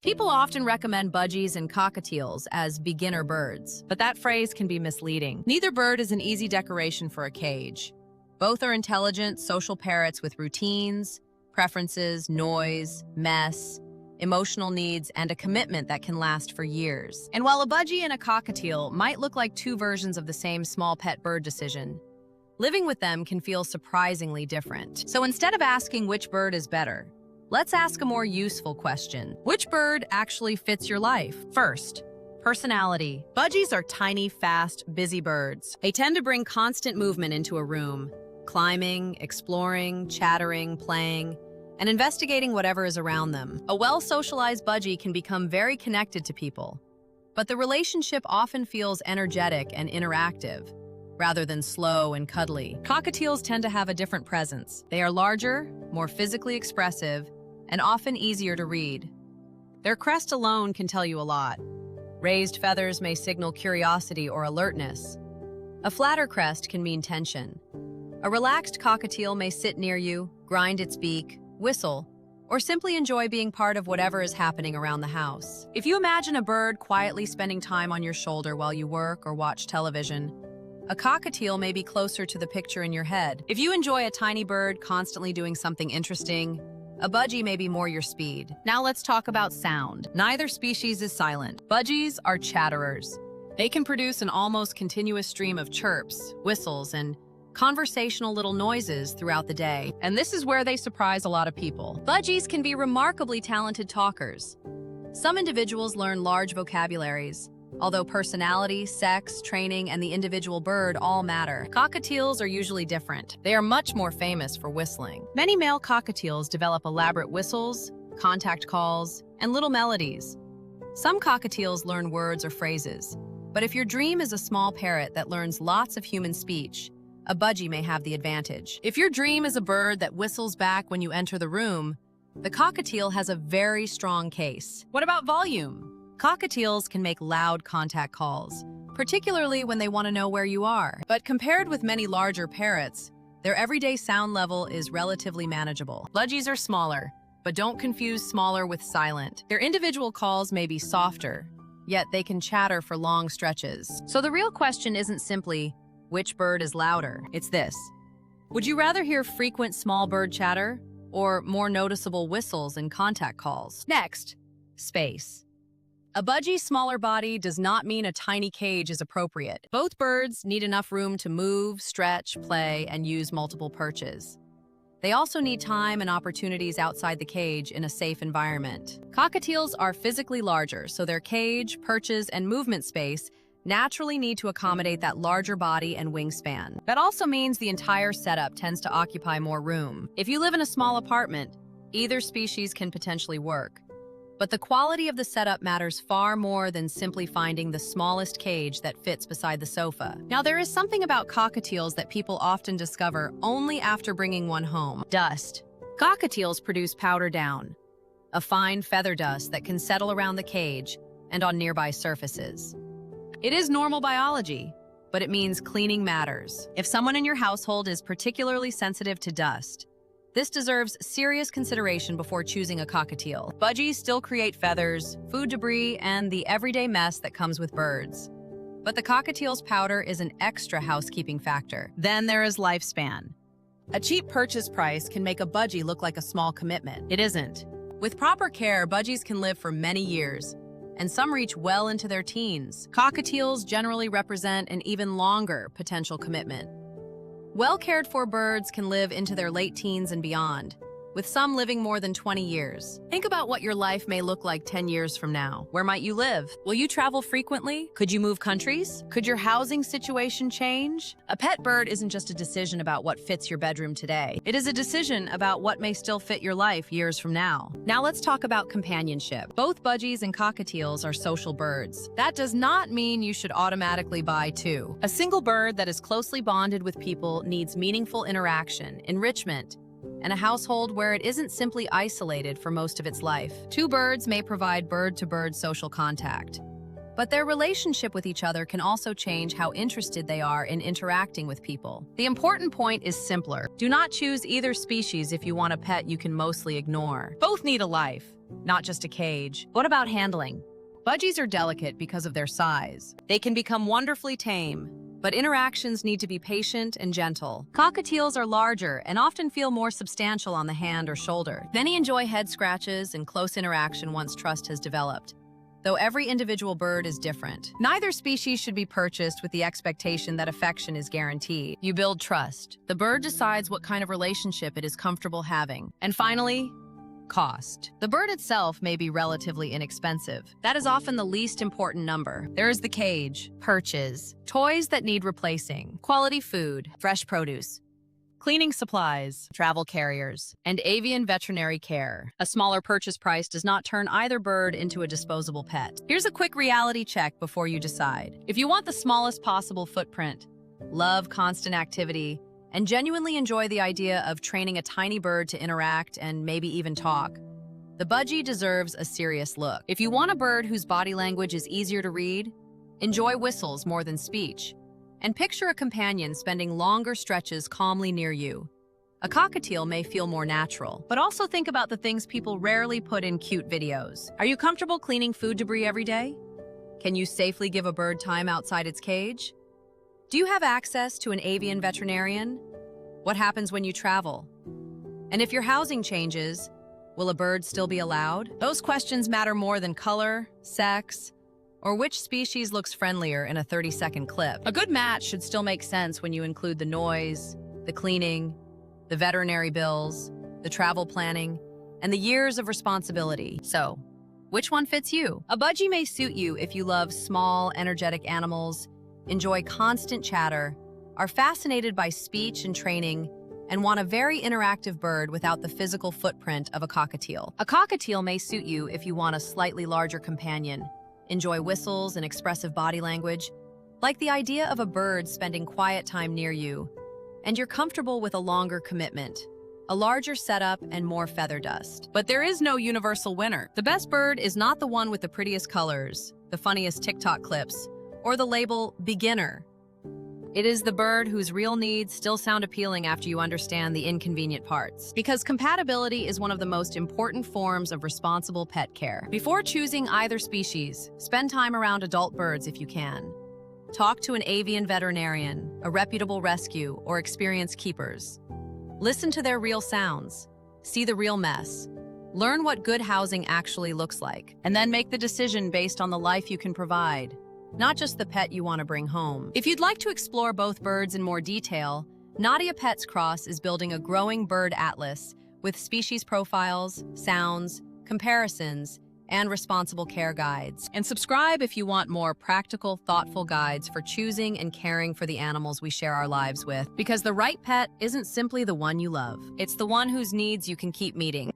People often recommend budgies and cockatiels as beginner birds, but that phrase can be misleading. Neither bird is an easy decoration for a cage. Both are intelligent, social parrots with routines, preferences, noise, mess, emotional needs, and a commitment that can last for years. And while a budgie and a cockatiel might look like two versions of the same small pet bird decision, living with them can feel surprisingly different. So instead of asking which bird is better, let's ask a more useful question. Which bird actually fits your life? First, personality. Budgies are tiny, fast, busy birds. They tend to bring constant movement into a room, climbing, exploring, chattering, playing, and investigating whatever is around them. A well-socialized budgie can become very connected to people, but the relationship often feels energetic and interactive, rather than slow and cuddly. Cockatiels tend to have a different presence. They are larger, more physically expressive, and often easier to read. Their crest alone can tell you a lot. Raised feathers may signal curiosity or alertness. A flatter crest can mean tension. A relaxed cockatiel may sit near you, grind its beak, whistle, or simply enjoy being part of whatever is happening around the house. If you imagine a bird quietly spending time on your shoulder while you work or watch television, a cockatiel may be closer to the picture in your head. If you enjoy a tiny bird constantly doing something interesting, a budgie may be more your speed. Now let's talk about sound. Neither species is silent. Budgies are chatterers. They can produce an almost continuous stream of chirps, whistles, and conversational little noises throughout the day. And this is where they surprise a lot of people. Budgies can be remarkably talented talkers. Some individuals learn large vocabularies, although personality, sex, training, and the individual bird all matter. Cockatiels are usually different. They are much more famous for whistling. Many male cockatiels develop elaborate whistles, contact calls, and little melodies. Some cockatiels learn words or phrases, but if your dream is a small parrot that learns lots of human speech, a budgie may have the advantage. If your dream is a bird that whistles back when you enter the room, the cockatiel has a very strong case. What about volume? Cockatiels can make loud contact calls, particularly when they want to know where you are. But compared with many larger parrots, their everyday sound level is relatively manageable. Budgies are smaller, but don't confuse smaller with silent. Their individual calls may be softer, yet they can chatter for long stretches. So the real question isn't simply, which bird is louder? It's this. Would you rather hear frequent small bird chatter or more noticeable whistles and contact calls? Next, space. A budgie's smaller body does not mean a tiny cage is appropriate. Both birds need enough room to move, stretch, play, and use multiple perches. They also need time and opportunities outside the cage in a safe environment. Cockatiels are physically larger, so their cage, perches, and movement space naturally need to accommodate that larger body and wingspan. That also means the entire setup tends to occupy more room. If you live in a small apartment, either species can potentially work. But the quality of the setup matters far more than simply finding the smallest cage that fits beside the sofa. Now, there is something about cockatiels that people often discover only after bringing one home: dust. Cockatiels produce powder down, a fine feather dust that can settle around the cage and on nearby surfaces. It is normal biology, but it means cleaning matters. If someone in your household is particularly sensitive to dust, this deserves serious consideration before choosing a cockatiel. Budgies still create feathers, food debris, and the everyday mess that comes with birds. But the cockatiel's powder is an extra housekeeping factor. Then there is lifespan. A cheap purchase price can make a budgie look like a small commitment. It isn't. With proper care, budgies can live for many years, and some reach well into their teens. Cockatiels generally represent an even longer potential commitment. Well-cared-for birds can live into their late teens and beyond, with some living more than 20 years. Think about what your life may look like 10 years from now. Where might you live? Will you travel frequently? Could you move countries? Could your housing situation change? A pet bird isn't just a decision about what fits your bedroom today. It is a decision about what may still fit your life years from now. Now let's talk about companionship. Both budgies and cockatiels are social birds. That does not mean you should automatically buy two. A single bird that is closely bonded with people needs meaningful interaction, enrichment, and a household where it isn't simply isolated for most of its life. Two birds may provide bird-to-bird social contact, but their relationship with each other can also change how interested they are in interacting with people. The important point is simpler. Do not choose either species if you want a pet you can mostly ignore. Both need a life, not just a cage. What about handling? Budgies are delicate because of their size. They can become wonderfully tame, but interactions need to be patient and gentle. Cockatiels are larger and often feel more substantial on the hand or shoulder. Many enjoy head scratches and close interaction once trust has developed, though every individual bird is different. Neither species should be purchased with the expectation that affection is guaranteed. You build trust. The bird decides what kind of relationship it is comfortable having. And finally, cost. The bird itself may be relatively inexpensive. That is often the least important number. There is the cage, perches, toys that need replacing, quality food, fresh produce, cleaning supplies, travel carriers, and avian veterinary care. A smaller purchase price does not turn either bird into a disposable pet. Here's a quick reality check before you decide. If you want the smallest possible footprint, love constant activity, and genuinely enjoy the idea of training a tiny bird to interact and maybe even talk, the budgie deserves a serious look. If you want a bird whose body language is easier to read, enjoy whistles more than speech, and picture a companion spending longer stretches calmly near you, a cockatiel may feel more natural. But also think about the things people rarely put in cute videos. Are you comfortable cleaning food debris every day? Can you safely give a bird time outside its cage? Do you have access to an avian veterinarian? What happens when you travel? And if your housing changes, will a bird still be allowed? Those questions matter more than color, sex, or which species looks friendlier in a 30-second clip. A good match should still make sense when you include the noise, the cleaning, the veterinary bills, the travel planning, and the years of responsibility. So, which one fits you? A budgie may suit you if you love small, energetic animals, enjoy constant chatter, are fascinated by speech and training, and want a very interactive bird without the physical footprint of a cockatiel. A cockatiel may suit you if you want a slightly larger companion, enjoy whistles and expressive body language, like the idea of a bird spending quiet time near you, and you're comfortable with a longer commitment, a larger setup, and more feather dust. But there is no universal winner. The best bird is not the one with the prettiest colors, the funniest TikTok clips, or the label beginner. It is the bird whose real needs still sound appealing after you understand the inconvenient parts. Because compatibility is one of the most important forms of responsible pet care. Before choosing either species, spend time around adult birds if you can. Talk to an avian veterinarian, a reputable rescue, or experienced keepers. Listen to their real sounds. See the real mess. Learn what good housing actually looks like, and then make the decision based on the life you can provide, not just the pet you want to bring home. If you'd like to explore both birds in more detail, Nadia Pets Cross is building a growing bird atlas with species profiles, sounds, comparisons, and responsible care guides. And subscribe if you want more practical, thoughtful guides for choosing and caring for the animals we share our lives with. Because the right pet isn't simply the one you love. It's the one whose needs you can keep meeting.